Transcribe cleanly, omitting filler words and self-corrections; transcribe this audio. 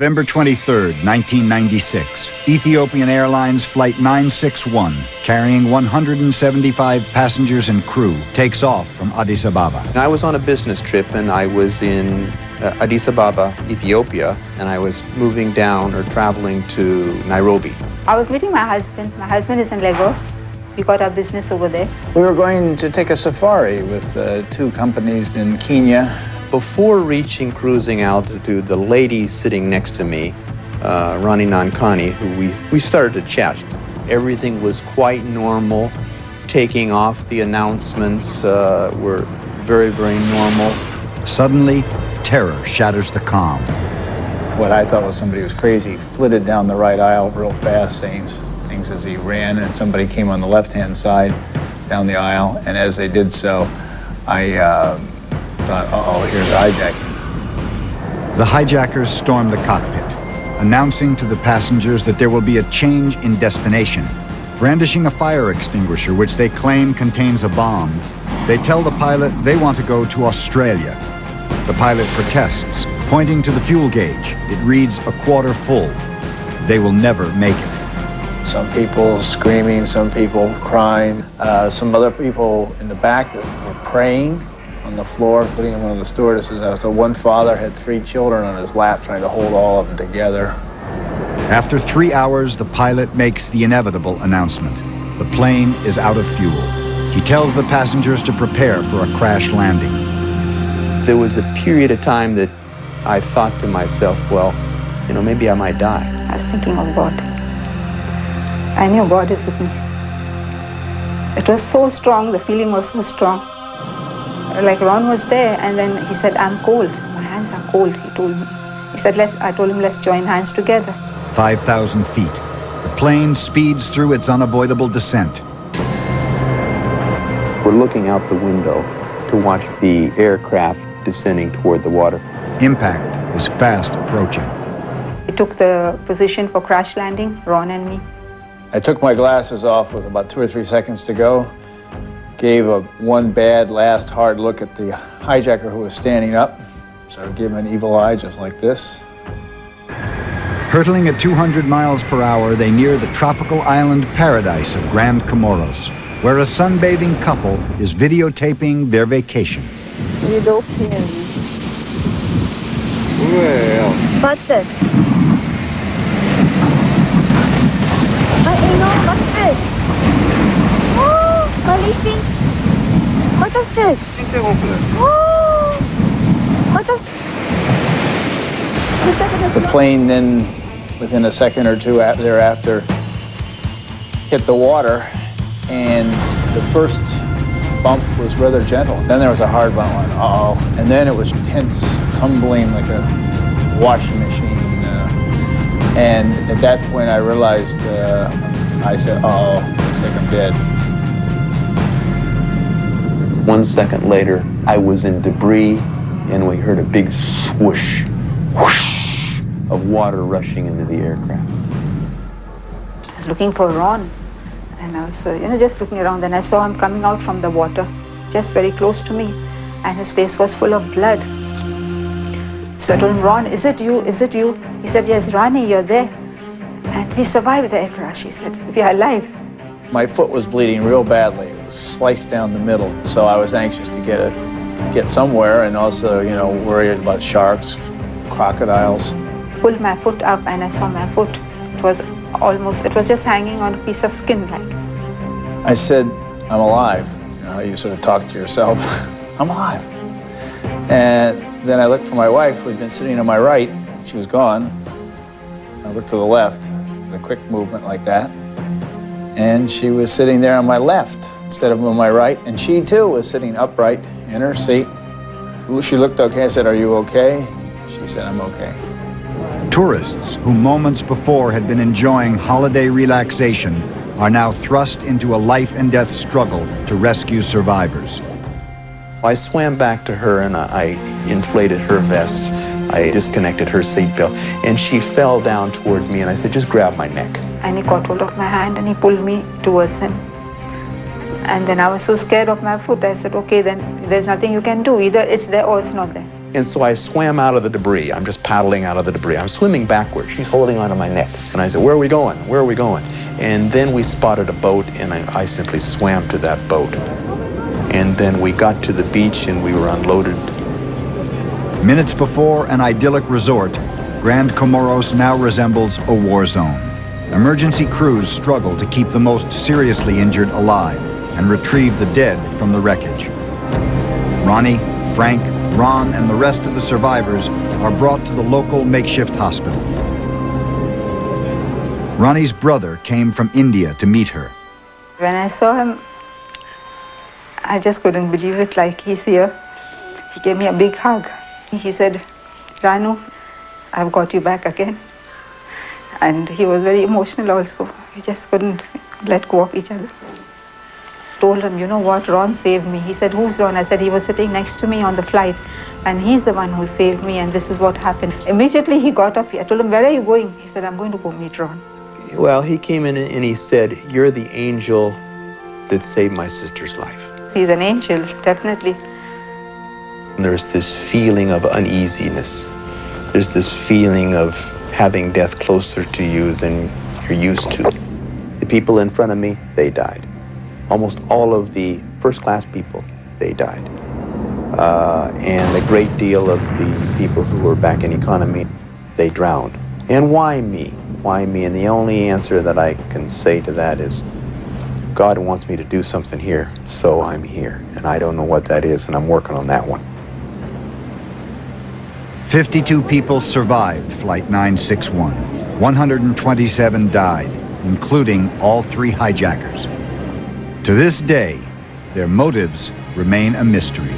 November 23, 1996, Ethiopian Airlines Flight 961, carrying 175 passengers and crew, takes off from Addis Ababa. I was on a business trip and I was in Addis Ababa, Ethiopia, and I was moving down or traveling to Nairobi. I was meeting my husband. My husband is in Lagos. We got our business over there. We were going to take a safari with two companies in Kenya. Before reaching cruising altitude, the lady sitting next to me, Rani Nankani, who we started to chat. Everything was quite normal. Taking off, the announcements were very, very normal. Suddenly, terror shatters the calm. What I thought was somebody was crazy flitted down the right aisle real fast, saying things as he ran, and somebody came on the left-hand side down the aisle, and as they did so, I thought, uh-oh, here's hijacking. The hijackers storm the cockpit, announcing to the passengers that there will be a change in destination. Brandishing a fire extinguisher, which they claim contains a bomb, they tell the pilot they want to go to Australia. The pilot protests, pointing to the fuel gauge. It reads a quarter full. They will never make it. Some people screaming, some people crying, some other people in the back that were praying on the floor, including one of the stewardesses. So one father had 3 children on his lap trying to hold all of them together. After 3 hours, the pilot makes the inevitable announcement. The plane is out of fuel. He tells the passengers to prepare for a crash landing. There was a period of time that I thought to myself, well, you know, maybe I might die. I was thinking of God. I knew God is with me. It was so strong, the feeling was so strong. Like Ron was there, and then he said, I'm cold. My hands are cold, he told me. He said, I told him, let's join hands together. 5,000 feet. The plane speeds through its unavoidable descent. We're looking out the window to watch the aircraft descending toward the water. Impact is fast approaching. We took the position for crash landing, Ron and me. I took my glasses off with about 2 or 3 seconds to go, gave one bad last hard look at the hijacker who was standing up, started giving him an evil eye just like this. Hurtling at 200 miles per hour, they near the tropical island paradise of Grande Comoros, where a sunbathing couple is videotaping their vacation. Ethiopian. Well. What's it? I know, what's it? Oh, Philippines. What is this? Oh, what is The plane then, within a second or two thereafter, hit the water, and the first bump was rather gentle. Then there was a hard bump, uh-oh. And then it was tense, tumbling like a washing machine. And at that point I realized, I said, uh-oh, looks like I'm dead. 1 second later, I was in debris, and we heard a big swoosh, whoosh of water rushing into the aircraft. I was looking for Ron, and I was just looking around. Then I saw him coming out from the water, just very close to me, and his face was full of blood. So I told him, Ron, is it you? Is it you? He said, yes, Rani, you're there. And we survived the air crash, he said. We are alive. My foot was bleeding real badly. It was sliced down the middle, so I was anxious to get somewhere, and also, worried about sharks, crocodiles. Pulled my foot up, and I saw my foot. It was just hanging on a piece of skin, like. I said, I'm alive. You know how you sort of talk to yourself. I'm alive. And then I looked for my wife, who had been sitting on my right. She was gone. I looked to the left, with a quick movement like that. And she was sitting there on my left instead of on my right. And she, too, was sitting upright in her seat. She looked okay. I said, are you okay? She said, I'm okay. Tourists who moments before had been enjoying holiday relaxation are now thrust into a life and death struggle to rescue survivors. I swam back to her and I inflated her vest. I disconnected her seatbelt, and she fell down toward me, and I said, just grab my neck. And he got hold of my hand and he pulled me towards him. And then I was so scared of my foot, I said, okay, then there's nothing you can do. Either it's there or it's not there. And so I swam out of the debris. I'm just paddling out of the debris. I'm swimming backwards. She's holding onto my neck. And I said, where are we going? Where are we going? And then we spotted a boat, and I simply swam to that boat. And then we got to the beach, and we were unloaded. Minutes before an idyllic resort, Grande Comoros now resembles a war zone. Emergency crews struggle to keep the most seriously injured alive and retrieve the dead from the wreckage. Ronnie, Frank, Ron, and the rest of the survivors are brought to the local makeshift hospital. Ronnie's brother came from India to meet her. When I saw him, I just couldn't believe it, like he's here. He gave me a big hug. He said, Ranu, I've got you back again. And he was very emotional also. We just couldn't let go of each other. Told him, you know what, Ron saved me. He said, who's Ron? I said, he was sitting next to me on the flight, and he's the one who saved me, and this is what happened. Immediately he got up. I told him, where are you going? He said, I'm going to go meet Ron. Well, he came in and he said, you're the angel that saved my sister's life. He's an angel, definitely. And there's this feeling of uneasiness. There's this feeling of having death closer to you than you're used to. The people in front of me, they died. Almost all of the first-class people, they died. And a great deal of the people who were back in economy, they drowned. And why me? Why me? And the only answer that I can say to that is, God wants me to do something here, so I'm here. And I don't know what that is, and I'm working on that one. 52 people survived Flight 961. 127 died, including all 3 hijackers. To this day, their motives remain a mystery.